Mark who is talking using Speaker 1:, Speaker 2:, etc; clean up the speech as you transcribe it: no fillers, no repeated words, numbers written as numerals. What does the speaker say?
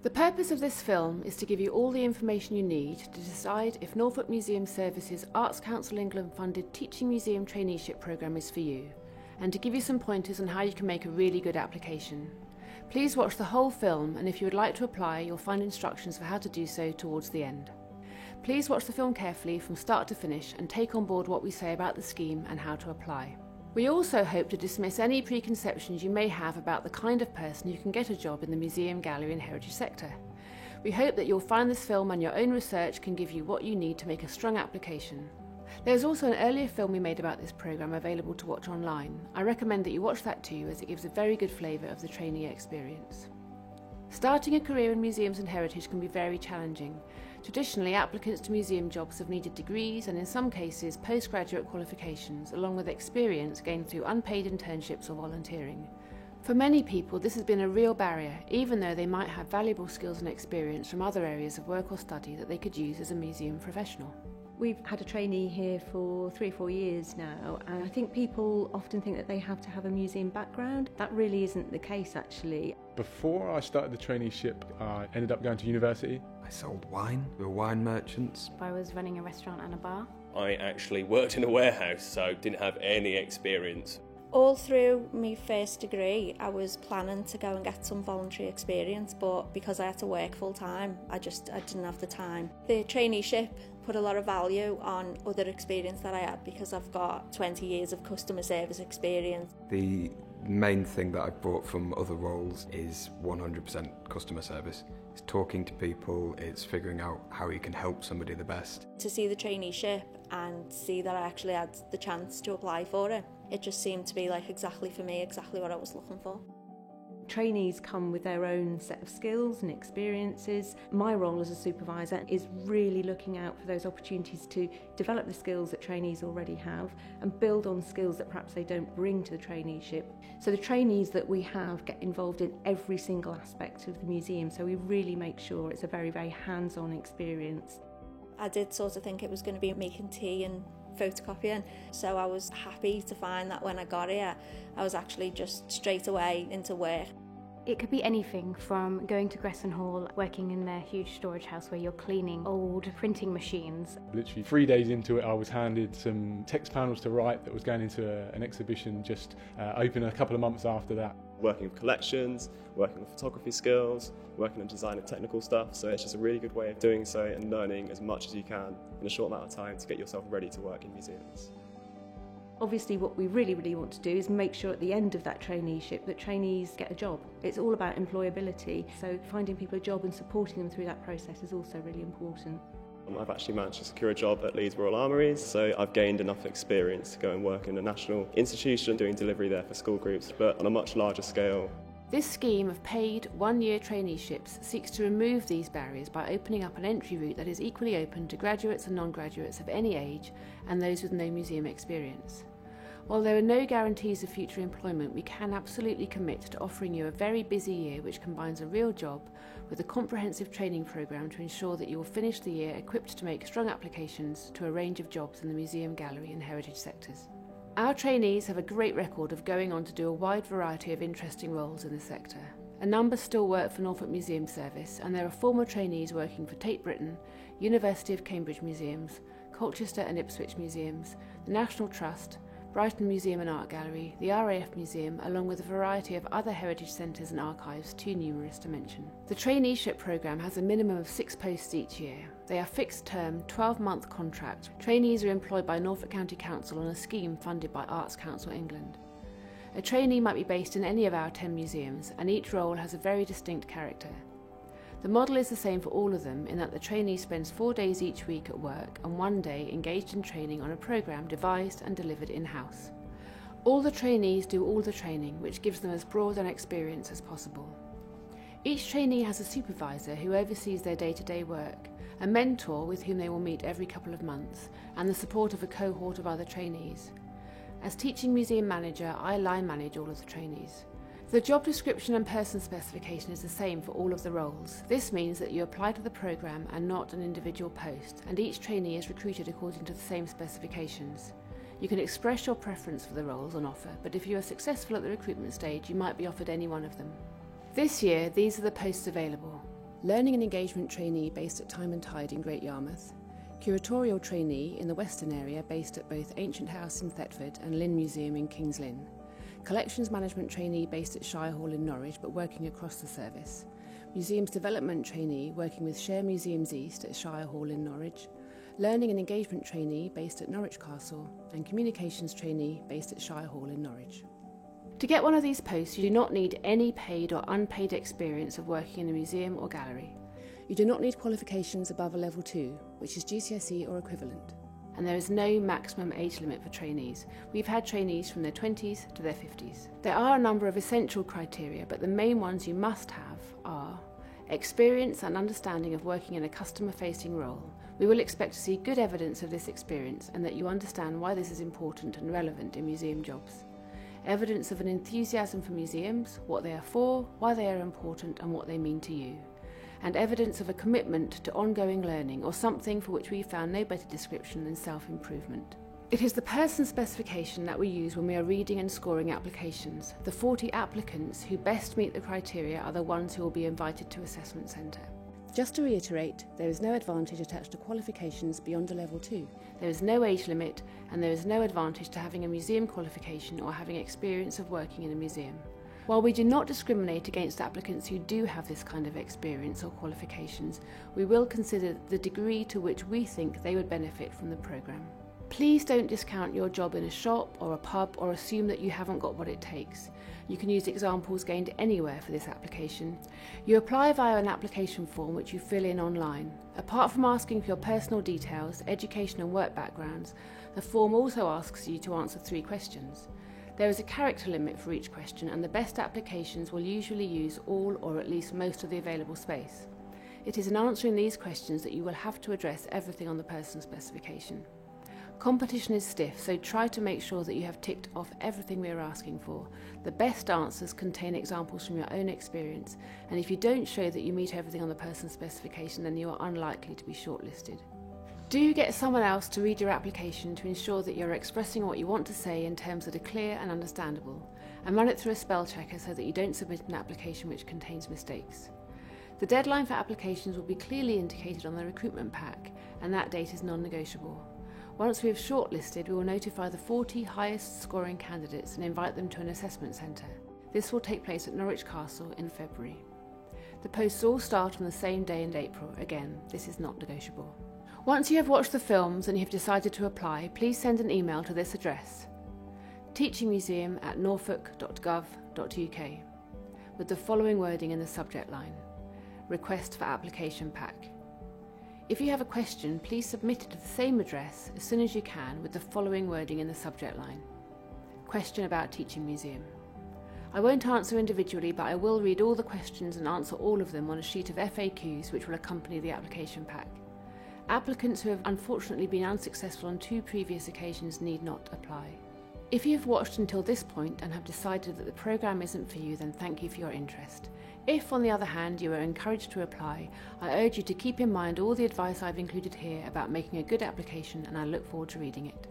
Speaker 1: The purpose of this film is to give you all the information you need to decide if Norfolk Museum Services Arts Council England funded Teaching Museum Traineeship programme is for you, and to give you some pointers on how you can make a really good application. Please watch the whole film, and if you would like to apply, you'll find instructions for how to do so towards the end. Please watch the film carefully from start to finish and take on board what we say about the scheme and how to apply. We also hope to dismiss any preconceptions you may have about the kind of person who can get a job in the museum, gallery and heritage sector. We hope that you'll find this film and your own research can give you what you need to make a strong application. There's also an earlier film we made about this programme available to watch online. I recommend that you watch that too, as it gives a very good flavour of the trainee experience. Starting a career in museums and heritage can be very challenging. Traditionally, applicants to museum jobs have needed degrees and in some cases postgraduate qualifications, along with experience gained through unpaid internships or volunteering. For many people, this has been a real barrier, even though they might have valuable skills and experience from other areas of work or study that they could use as a museum professional.
Speaker 2: We've had a trainee here for 3 or 4 years now, and I think people often think that they have to have a museum background. That really isn't the case, actually.
Speaker 3: Before I started the traineeship, I ended up going to university.
Speaker 4: I sold wine. We were wine merchants.
Speaker 5: I was running a restaurant and a bar.
Speaker 6: I actually worked in a warehouse, so didn't have any experience.
Speaker 7: All through my first degree, I was planning to go and get some voluntary experience, but because I had to work full time, I didn't have the time. The traineeship put a lot of value on other experience that I had because I've got 20 years of customer service experience.
Speaker 4: The main thing that I've brought from other roles is 100% customer service. It's talking to people, it's figuring out how you can help somebody the best.
Speaker 7: To see the traineeship and see that I actually had the chance to apply for it, it just seemed to be like exactly for me, exactly what I was looking for.
Speaker 2: Trainees come with their own set of skills and experiences. My role as a supervisor is really looking out for those opportunities to develop the skills that trainees already have and build on skills that perhaps they don't bring to the traineeship. So the trainees that we have get involved in every single aspect of the museum, so we really make sure it's a very, very hands-on experience.
Speaker 7: I did sort of think it was going to be making tea and photocopying, so I was happy to find that when I got here I was actually just straight away into work.
Speaker 5: It could be anything from going to Gresson Hall, working in their huge storage house where you're cleaning old printing machines.
Speaker 3: Literally 3 days into it, I was handed some text panels to write that was going into an exhibition just open a couple of months after that.
Speaker 6: Working with collections, working with photography skills, working on design and technical stuff, so it's just a really good way of doing so and learning as much as you can in a short amount of time to get yourself ready to work in museums.
Speaker 2: Obviously what we really want to do is make sure at the end of that traineeship that trainees get a job. It's all about employability, so finding people a job and supporting them through that process is also really important.
Speaker 6: I've actually managed to secure a job at Leeds Royal Armouries, so I've gained enough experience to go and work in a national institution doing delivery there for school groups, but on a much larger scale.
Speaker 1: This scheme of paid one-year traineeships seeks to remove these barriers by opening up an entry route that is equally open to graduates and non-graduates of any age and those with no museum experience. While there are no guarantees of future employment, we can absolutely commit to offering you a very busy year which combines a real job with a comprehensive training programme to ensure that you will finish the year equipped to make strong applications to a range of jobs in the museum, gallery and heritage sectors. Our trainees have a great record of going on to do a wide variety of interesting roles in the sector. A number still work for Norfolk Museum Service, and there are former trainees working for Tate Britain, University of Cambridge Museums, Colchester and Ipswich Museums, the National Trust, Brighton Museum and Art Gallery, the RAF Museum, along with a variety of other heritage centres and archives too numerous to mention. The traineeship programme has a minimum of 6 posts each year. They are fixed-term, 12-month contract. Trainees are employed by Norfolk County Council on a scheme funded by Arts Council England. A trainee might be based in any of our 10 museums, and each role has a very distinct character. The model is the same for all of them in that the trainee spends 4 days each week at work and 1 day engaged in training on a programme devised and delivered in-house. All the trainees do all the training, which gives them as broad an experience as possible. Each trainee has a supervisor who oversees their day-to-day work, a mentor with whom they will meet every couple of months, and the support of a cohort of other trainees. As teaching museum manager, I line manage all of the trainees. The job description and person specification is the same for all of the roles. This means that you apply to the programme and not an individual post, and each trainee is recruited according to the same specifications. You can express your preference for the roles on offer, but if you are successful at the recruitment stage, you might be offered any one of them. This year, these are the posts available. Learning and Engagement Trainee based at Time and Tide in Great Yarmouth, Curatorial Trainee in the Western area based at both Ancient House in Thetford and Lynn Museum in Kings Lynn, Collections Management Trainee based at Shire Hall in Norwich but working across the service, Museums Development Trainee working with Share Museums East at Shire Hall in Norwich, Learning and Engagement Trainee based at Norwich Castle, and Communications Trainee based at Shire Hall in Norwich. To get one of these posts, you do not need any paid or unpaid experience of working in a museum or gallery. You do not need qualifications above a level 2, which is GCSE or equivalent. And there is no maximum age limit for trainees. We've had trainees from their 20s to their 50s. There are a number of essential criteria, but the main ones you must have are experience and understanding of working in a customer-facing role. We will expect to see good evidence of this experience and that you understand why this is important and relevant in museum jobs. Evidence of an enthusiasm for museums, what they are for, why they are important and what they mean to you. And evidence of a commitment to ongoing learning or something for which we found no better description than self-improvement. It is the person specification that we use when we are reading and scoring applications. The 40 applicants who best meet the criteria are the ones who will be invited to Assessment Centre. Just to reiterate, there is no advantage attached to qualifications beyond a level 2. There is no age limit and there is no advantage to having a museum qualification or having experience of working in a museum. While we do not discriminate against applicants who do have this kind of experience or qualifications, we will consider the degree to which we think they would benefit from the programme. Please don't discount your job in a shop or a pub or assume that you haven't got what it takes. You can use examples gained anywhere for this application. You apply via an application form which you fill in online. Apart from asking for your personal details, education and work backgrounds, the form also asks you to answer 3 questions. There is a character limit for each question and the best applications will usually use all or at least most of the available space. It is in answering these questions that you will have to address everything on the person specification. Competition is stiff, so try to make sure that you have ticked off everything we are asking for. The best answers contain examples from your own experience, and if you don't show that you meet everything on the person specification, then you are unlikely to be shortlisted. Do get someone else to read your application to ensure that you're expressing what you want to say in terms that are clear and understandable, and run it through a spell checker so that you don't submit an application which contains mistakes. The deadline for applications will be clearly indicated on the recruitment pack, and that date is non-negotiable. Once we have shortlisted, we will notify the 40 highest scoring candidates and invite them to an assessment centre. This will take place at Norwich Castle in February. The posts all start on the same day in April. Again, this is not negotiable. Once you have watched the films and you have decided to apply, please send an email to this address: teachingmuseum@norfolk.gov.uk with the following wording in the subject line: Request for Application Pack. If you have a question, please submit it to the same address as soon as you can with the following wording in the subject line: Question about Teaching Museum. I won't answer individually, but I will read all the questions and answer all of them on a sheet of FAQs which will accompany the application pack. Applicants who have unfortunately been unsuccessful on 2 previous occasions need not apply. If you have watched until this point and have decided that the programme isn't for you, then thank you for your interest. If, on the other hand, you are encouraged to apply, I urge you to keep in mind all the advice I've included here about making a good application, and I look forward to reading it.